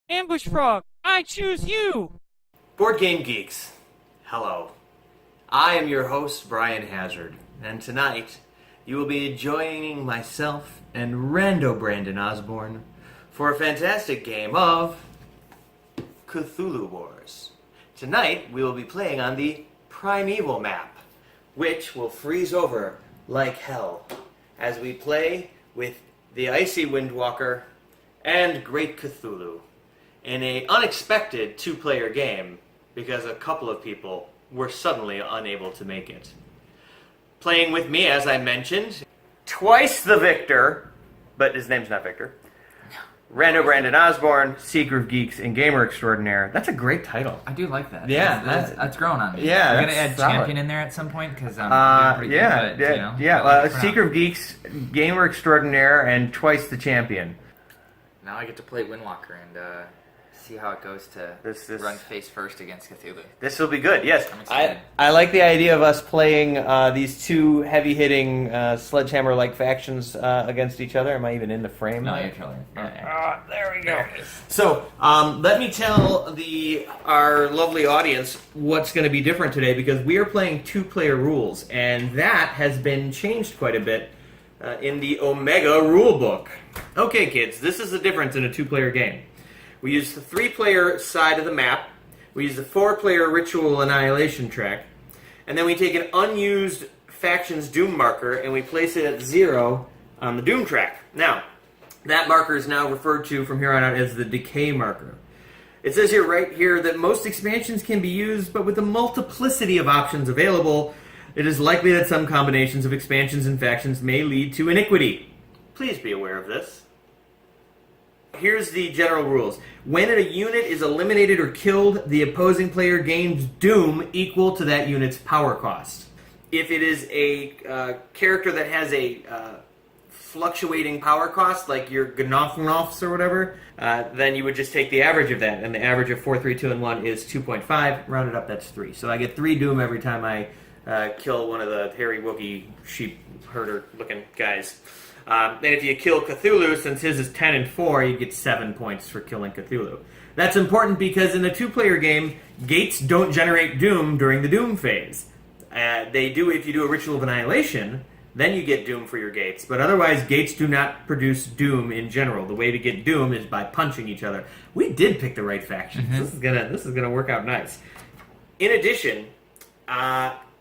Ambush Frog, I choose you! Board Game Geeks, hello. I am your host, Brian Hazard, and tonight you will be joining myself and Rando Brandon Osborne for a fantastic game of Cthulhu Wars. Tonight we will be playing on the Primeval map, which will freeze over like hell as we play with the Icy Windwalker and Great Cthulhu in an unexpected two-player game because a couple of people were suddenly unable to make it. Playing with me, as I mentioned, twice the Victor, but his name's not Victor, Rando Brandon Osborne, Seeker of Geeks, and Gamer Extraordinaire. That's a great title. I do like that. Yeah. That's growing on me. Yeah, I'm going to that's add solid. champion in there at some point because I'm doing pretty good, but, you know. Yeah. I like it for Seeker now. of Geeks, Gamer Extraordinaire, and twice the champion. Now I get to play Windwalker and see how it goes to This- run face first against Cthulhu. This will be good, yes. I'm excited. I like the idea of us playing these two heavy-hitting sledgehammer-like factions against each other. Am I even in the frame? No, you're trolling. There we go. There it is. So, let me tell our lovely audience what's going to be different today, because we are playing two-player rules, and that has been changed quite a bit in the Omega rulebook. Okay, kids, this is the difference in a two-player game. We use the three-player side of the map, we use the four-player Ritual Annihilation track, and then we take an unused Factions Doom marker and we place it at 0 on the Doom track. Now, that marker is now referred to from here on out as the Decay marker. It says here, right here, that most expansions can be used, but with a multiplicity of options available, it is likely that some combinations of expansions and factions may lead to iniquity. Please be aware of this. Here's the general rules. When a unit is eliminated or killed, the opposing player gains Doom equal to that unit's power cost. If it is a character that has a fluctuating power cost, like your Gnofnofs or whatever, then you would just take the average of that, and the average of 4, 3, 2, and 1 is 2.5. Rounded up, that's 3. So I get 3 Doom every time I kill one of the hairy Wookiee sheep herder-looking guys. And if you kill Cthulhu, since his is 10 and 4, you get 7 points for killing Cthulhu. That's important because in a two-player game, gates don't generate Doom during the Doom phase. They do if you do a Ritual of Annihilation, then you get Doom for your gates. But otherwise, gates do not produce Doom in general. The way to get Doom is by punching each other. We did pick the right faction. Mm-hmm. This is gonna work out nice. In addition,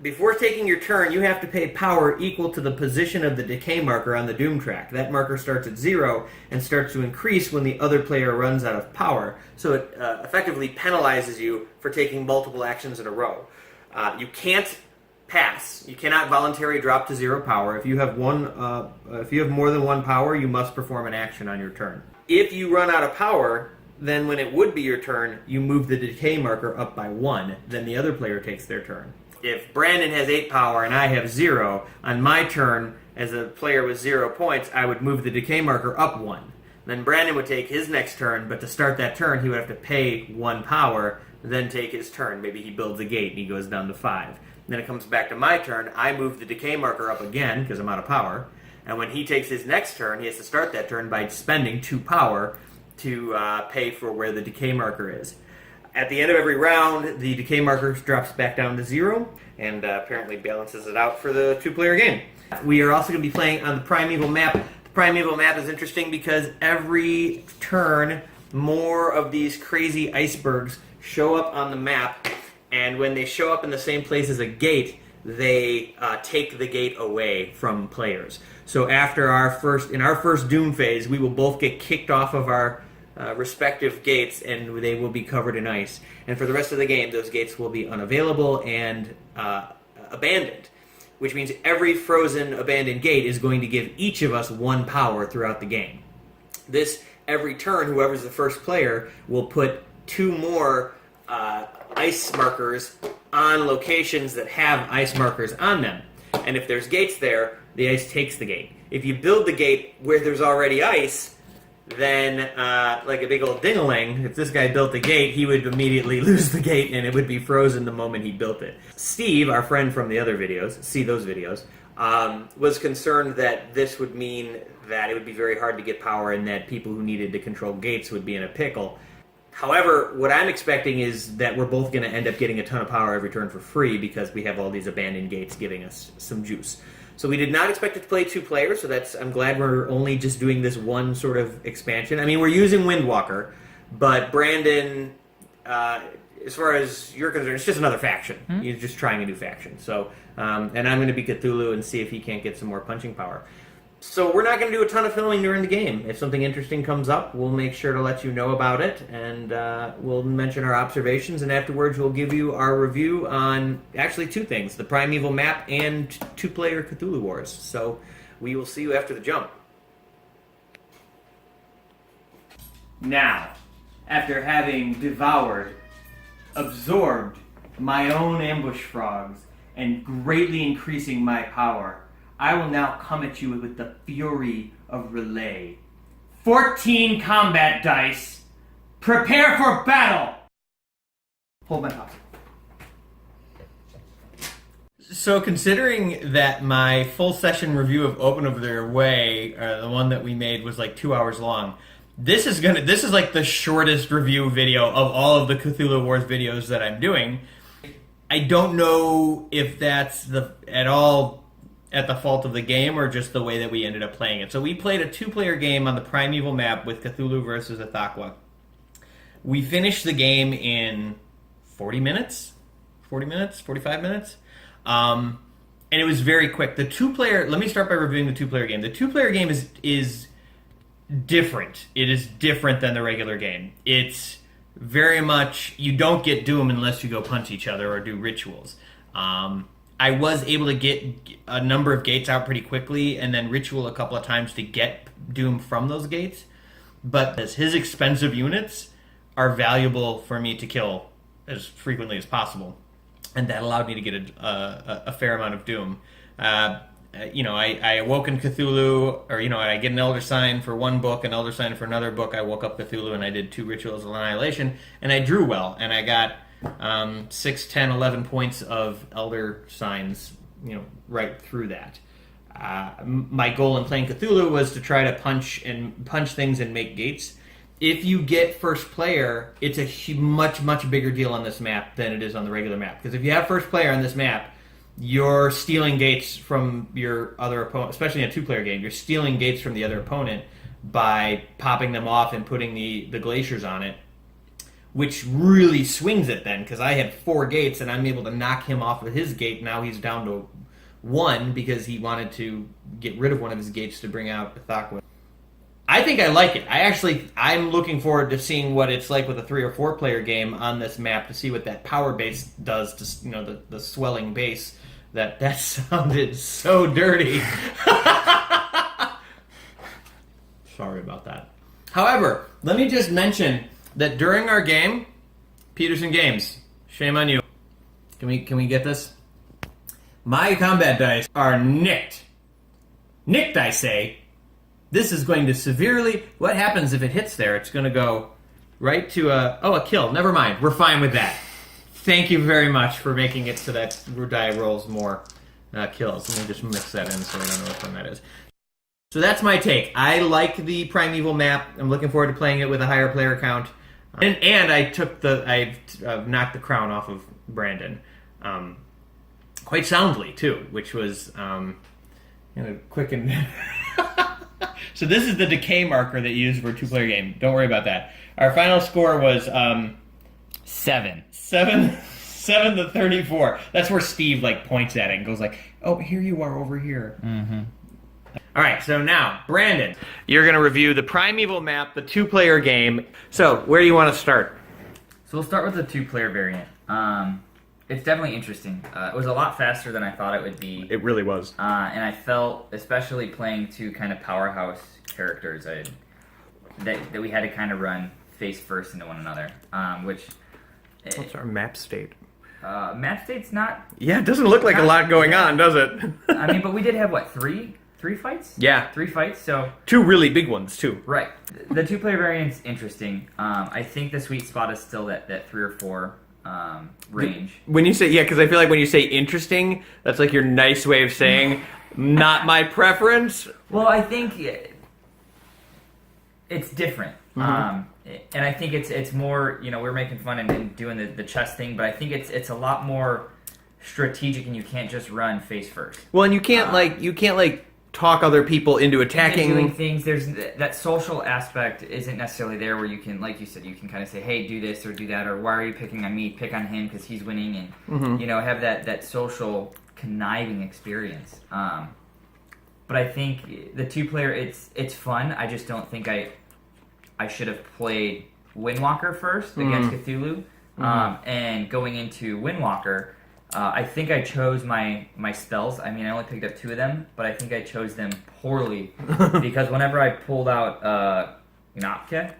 before taking your turn, you have to pay power equal to the position of the decay marker on the Doom track. That marker starts at 0 and starts to increase when the other player runs out of power, so it effectively penalizes you for taking multiple actions in a row. You can't pass. You cannot voluntarily drop to 0 power. If you have more than 1 power, you must perform an action on your turn. If you run out of power, then when it would be your turn, you move the decay marker up by 1. Then the other player takes their turn. If Brandon has 8 power and I have 0, on my turn, as a player with 0 points, I would move the decay marker up 1. Then Brandon would take his next turn, but to start that turn, he would have to pay 1 power, then take his turn. Maybe he builds a gate and he goes down to 5. Then it comes back to my turn. I move the decay marker up again because I'm out of power. And when he takes his next turn, he has to start that turn by spending 2 power to pay for where the decay marker is. At the end of every round, the decay marker drops back down to 0, and apparently balances it out for the two-player game. We are also going to be playing on the Primeval map. The Primeval map is interesting because every turn, more of these crazy icebergs show up on the map, and when they show up in the same place as a gate, they take the gate away from players. So after our first Doom phase, we will both get kicked off of our respective gates, and they will be covered in ice. And for the rest of the game, those gates will be unavailable and abandoned, which means every frozen abandoned gate is going to give each of us 1 power throughout the game. Every turn, whoever's the first player will put 2 more ice markers on locations that have ice markers on them. And if there's gates there, the ice takes the gate. If you build the gate where there's already ice, then, like a big old ding-a-ling, if this guy built the gate, he would immediately lose the gate and it would be frozen the moment he built it. Steve, our friend from the other videos, see those videos, was concerned that this would mean that it would be very hard to get power and that people who needed to control gates would be in a pickle. However, what I'm expecting is that we're both going to end up getting a ton of power every turn for free because we have all these abandoned gates giving us some juice. So we did not expect it to play 2 players, so I'm glad we're only just doing this one sort of expansion. I mean, we're using Windwalker, but Brandon, as far as you're concerned, it's just another faction. You're just trying a new faction. So, and I'm going to be Cthulhu and see if he can't get some more punching power. So we're not going to do a ton of filming during the game. If something interesting comes up, we'll make sure to let you know about it, and we'll mention our observations, and afterwards we'll give you our review on actually 2 things, the Primeval map and 2-player Cthulhu Wars. So we will see you after the jump. Now, after having devoured, absorbed my own ambush frogs, and greatly increasing my power, I will now come at you with the fury of relay. 14 combat dice. Prepare for battle! Hold my pocket. So considering that my full session review of Open of Their Way, the one that we made, was like 2 hours long, this is like the shortest review video of all of the Cthulhu Wars videos that I'm doing. I don't know if that's at all at the fault of the game or just the way that we ended up playing it. So we played a 2-player game on the Primeval map with Cthulhu versus Athakwa. We finished the game in 45 minutes? And it was very quick. The 2-player, let me start by reviewing the 2-player game. The 2-player game is different. It is different than the regular game. It's very much, you don't get Doom unless you go punch each other or do rituals. I was able to get a number of gates out pretty quickly and then ritual a couple of times to get Doom from those gates. But his expensive units are valuable for me to kill as frequently as possible. And that allowed me to get a fair amount of Doom. I awoken Cthulhu, or, I get an Elder Sign for one book, an Elder Sign for another book. I woke up Cthulhu and I did 2 Rituals of Annihilation, and I drew well, and I got 6, 10, 11 points of Elder Signs, right through that. My goal in playing Cthulhu was to try to punch things and make gates. If you get first player, it's a much, much bigger deal on this map than it is on the regular map. Because if you have first player on this map, you're stealing gates from your other opponent, especially in a 2-player game. You're stealing gates from the other opponent by popping them off and putting the glaciers on it, which really swings it then, because I had 4 gates and I'm able to knock him off of his gate. Now he's down to 1 because he wanted to get rid of one of his gates to bring out Athakwa. I think I like it. I'm looking forward to seeing what it's like with a 3 or 4 player game on this map, to see what that power base does to, the swelling base. That sounded so dirty. Sorry about that. However, let me just mention that during our game, Peterson Games, shame on you. Can we get this? My combat dice are nicked. Nicked, I say. This is going to severely... What happens if it hits there? It's going to go right to a kill. Never mind. We're fine with that. Thank you very much for making it so that die rolls more kills. Let me just mix that in so I don't know which one that is. So that's my take. I like the Primeval map. I'm looking forward to playing it with a higher player count. And I've knocked the crown off of Brandon. Quite soundly, too, which was quick and... So this is the decay marker that you use for a 2-player game. Don't worry about that. Our final score was 7 to 34. That's where Steve points at it and goes "Oh, here you are over here." Mm-hmm. All right, so now Brandon, you're going to review the Primeval map, the 2-player game. So where do you want to start? So we'll start with the 2-player variant. It's definitely interesting. It was a lot faster than I thought it would be. It really was. And I felt, especially playing 2 kind of powerhouse characters, that we had to kind of run face first into one another. What's our map state? Map state's not... Yeah, it doesn't look like a lot going on, does it? I mean, but we did have, 3 fights? Yeah. 3 fights, so... 2 really big ones, too. Right. The 2-player variant's interesting. I think the sweet spot is still that 3 or 4... range. When you say, because I feel like when you say interesting, that's your nice way of saying not my preference. Well, I think it's different. Mm-hmm. And I think it's more, we're making fun and doing the chess thing, but I think it's a lot more strategic, and you can't just run face first. Well, and you can't talk other people into attacking. Doing things. There's that social aspect isn't necessarily there, where you can, like you said, you can kind of say, hey, do this or do that, or why are you picking on me? Pick on him because he's winning, and have that social conniving experience. But I think the 2-player, it's fun. I just don't think I should have played Windwalker first against Cthulhu. And going into Windwalker, I think I chose my spells. I mean, I only picked up 2 of them, but I think I chose them poorly because whenever I pulled out Gnopke,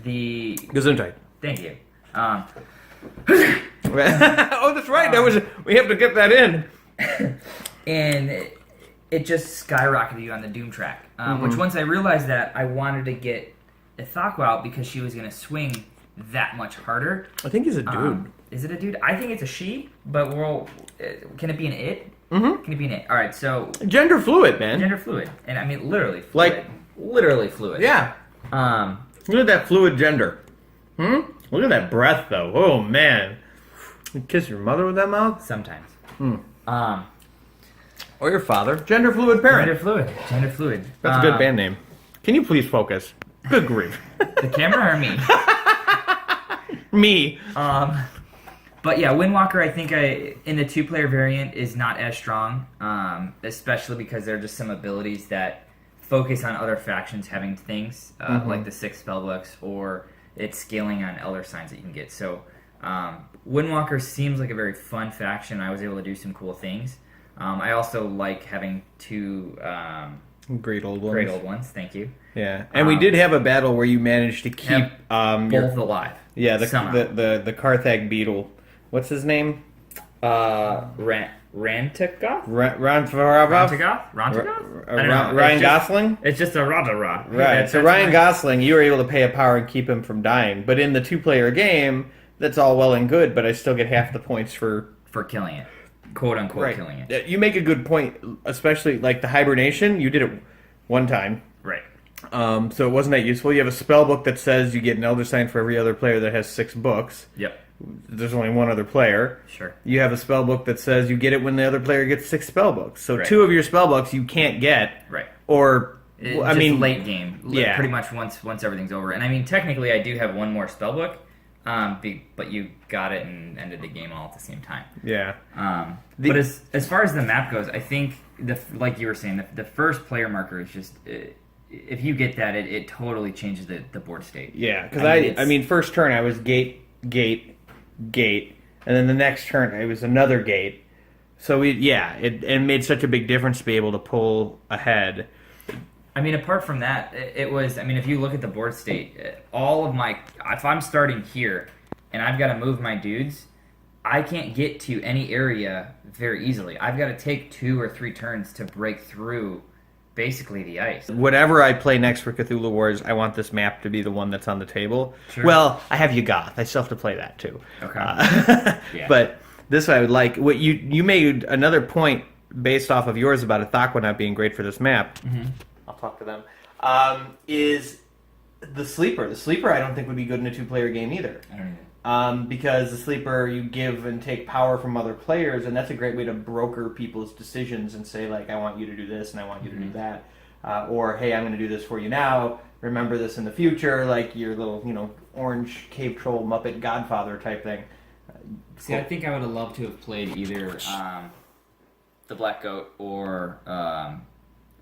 the Gesundheit. Thank you. Oh, that's right. We have to get that in. And it just skyrocketed you on the Doom track. Which once I realized that, I wanted to get Ithaqua out because she was going to swing that much harder. I think he's a dude. Is it a dude? I think it's a she, but can it be an it? Mm-hmm. Can it be an it? All right, so gender fluid, man. Gender fluid, and I mean literally fluid. Literally fluid. Yeah. Look at that fluid gender. Look at that breath, though. Oh man, you kiss your mother with that mouth? Sometimes. Or your father. Gender fluid parent. Gender fluid. That's a good band name. Can you please focus? Good grief. The camera or me? Me. But yeah, Windwalker, I think in the 2-player variant is not as strong, especially because there are just some abilities that focus on other factions having things, like the 6 spellbooks, or it's scaling on elder signs that you can get. So Windwalker seems like a very fun faction. I was able to do some cool things. I also like having 2 great old ones. Thank you. Yeah, and we did have a battle where you managed to keep both alive. Yeah, the Carthag beetle. What's his name? Rantagoth? Rantagoth? Ryan Gosling? It's just a Radara. Right, so Ryan Gosling, you were able to pay a power and keep him from dying. But in the 2-player game, that's all well and good, but I still get half the points for killing it. Quote-unquote killing it. You make a good point, especially like the hibernation. You did it one time. Right. So it wasn't that useful. You have a spell book that says you get an Elder Sign for every other player that has 6 books. Yep. There's only one other player. Sure. You have a spell book that says you get it when the other player gets 6 spell books. So 2 of your spell books you can't get. Right. Or late game. Yeah. Pretty much once everything's over. And I mean, technically, I do have one more spell book, but you got it and ended the game all at the same time. Yeah. But as far as the map goes, I think like you were saying, the first player marker is just. If you get that, it totally changes the board state. Yeah, because I mean, first turn I was gate, and then the next turn it was another gate. So it made such a big difference to be able to pull ahead. I mean, apart from that, it was. I mean, if you look at the board state, if I'm starting here and I've got to move my dudes, I can't get to any area very easily. I've got to take 2 or 3 turns to break through. Basically the ice. Whatever I play next for Cthulhu Wars, I want this map to be the one that's on the table. Sure. Well, I have Yuggoth. I still have to play that too. Okay. Yeah. But this I would like. What you made another point based off of yours about Ithaqua not being great for this map. Mm-hmm. I'll talk to them. Is the sleeper? The sleeper I don't think would be good in a 2-player game either. I don't either. Because the sleeper, you give and take power from other players, and that's a great way to broker people's decisions and say, like, I want you to do this and I want you to do that. Or, hey, I'm going to do this for you now. Remember this in the future, like your little, orange cave troll Muppet Godfather type thing. See, I think I would have loved to have played either the Black Goat or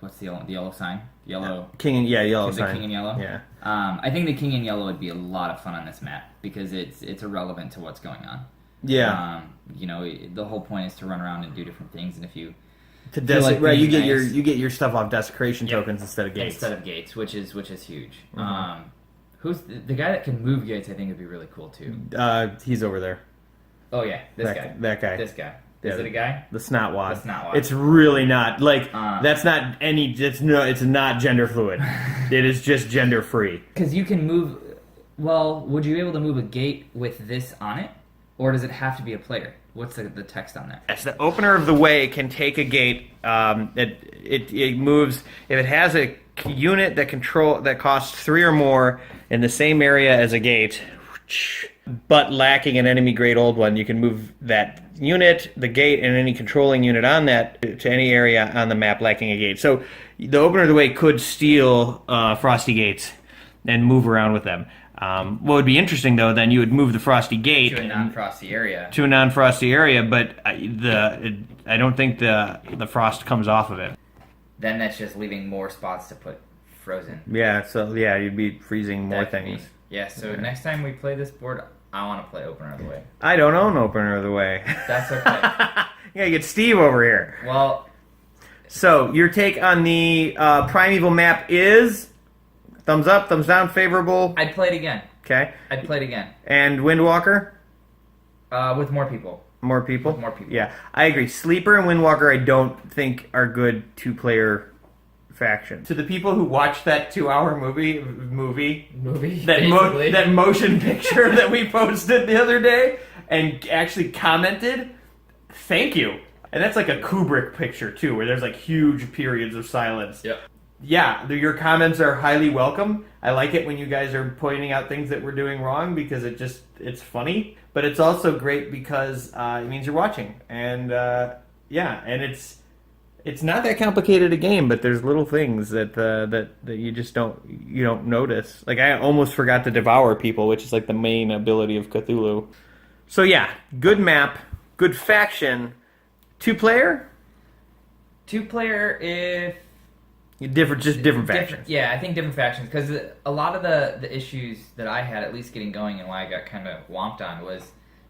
what's the yellow sign? Yellow yellow sign. The King in Yellow. Yeah. I think the King in Yellow would be a lot of fun on this map because it's irrelevant to what's going on. Yeah. The whole point is to run around and do different things, and if you you get your stuff off desecration tokens instead of gates. which is huge. Mm-hmm. Who's the guy that can move gates? I think would be really cool too. He's over there. Oh yeah, This guy. Is it a guy? The snotwad. The snotwad. It's really not that's not any. It's not gender fluid. It is just gender free. Because you can move. Well, would you be able to move a gate with this on it, or does it have to be a player? What's the text on there? Yes, the opener of the way can take a gate. It moves if it has a unit that costs 3 or more in the same area as a gate, but lacking an enemy grade old one, you can move that unit, the gate, and any controlling unit on that to any area on the map lacking a gate. So the Opener of the Way could steal Frosty Gates and move around with them. What would be interesting, though, then you would move the Frosty Gate to a non-frosty area. To a non-frosty area, but I don't think the frost comes off of it. Then that's just leaving more spots to put frozen. Yeah, so yeah, you'd be freezing more things. So next time we play this board, I want to play Opener of the Way. I don't own Opener of the Way. That's okay. Yeah, get Steve over here. Well, so your take on the Primeval map is thumbs up, thumbs down, favorable. I'd play it again. Okay. I'd play it again. And Windwalker? With more people. More people? With more people. Yeah, I agree. Sleeper and Windwalker I don't think are good two-player factions. To the people who watched that 2-hour movie, that motion picture that we posted the other day and actually commented, thank you. And that's like a Kubrick picture too, where there's like huge periods of silence. Yep. Yeah, your comments are highly welcome. I like it when you guys are pointing out things that we're doing wrong because it's funny. But it's also great because it means you're watching. And and it's not that complicated a game, but there's little things that you just don't notice. Like I almost forgot to devour people, which is like the main ability of Cthulhu. So yeah, good map, good faction, 2-player. 2-player if. Different factions. Yeah, I think different factions because a lot of the issues that I had, at least getting going, and why I got kind of whomped on was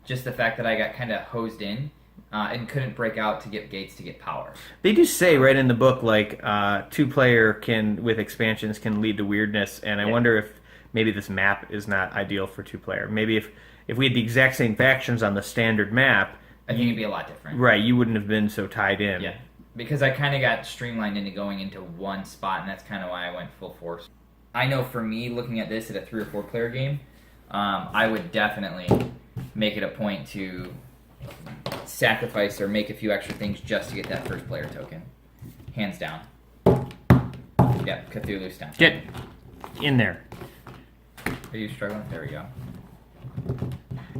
just the fact that I got kind of hosed in and couldn't break out to get gates to get power. They do say right in the book like 2-player with expansions can lead to weirdness, and I wonder if maybe this map is not ideal for 2-player. Maybe if we had the exact same factions on the standard map, I think it'd be a lot different. Right, you wouldn't have been so tied in. Yeah. Because I kind of got streamlined into going into one spot, and that's kind of why I went full force. I know for me, looking at this at a 3 or 4-player game, I would definitely make it a point to sacrifice or make a few extra things just to get that first player token. Hands down. Yep, Cthulhu stamp. Get in there. Are you struggling? There we go.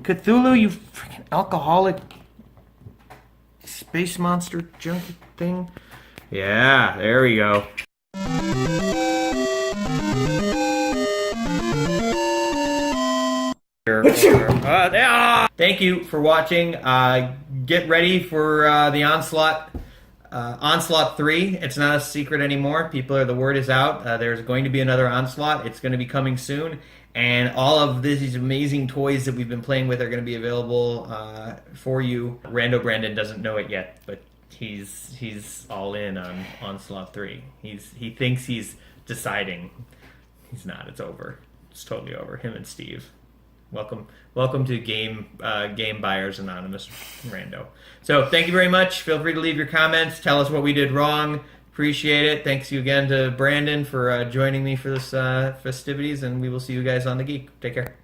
Cthulhu, you freaking alcoholic space monster junkie thing. Yeah, there we go. Thank you for watching. Get ready for the Onslaught. Onslaught 3. It's not a secret anymore. The word is out. There's going to be another Onslaught. It's going to be coming soon. And all of these amazing toys that we've been playing with are going to be available for you. Rando Brandon doesn't know it yet, but he's all in on Onslaught 3. He thinks he's deciding. He's not. It's over. It's totally over. Him and Steve. Welcome to Game Buyers Anonymous, Rando. So thank you very much. Feel free to leave your comments. Tell us what we did wrong. Appreciate it. Thanks you again to Brandon for joining me for this festivities, and we will see you guys on The Geek. Take care.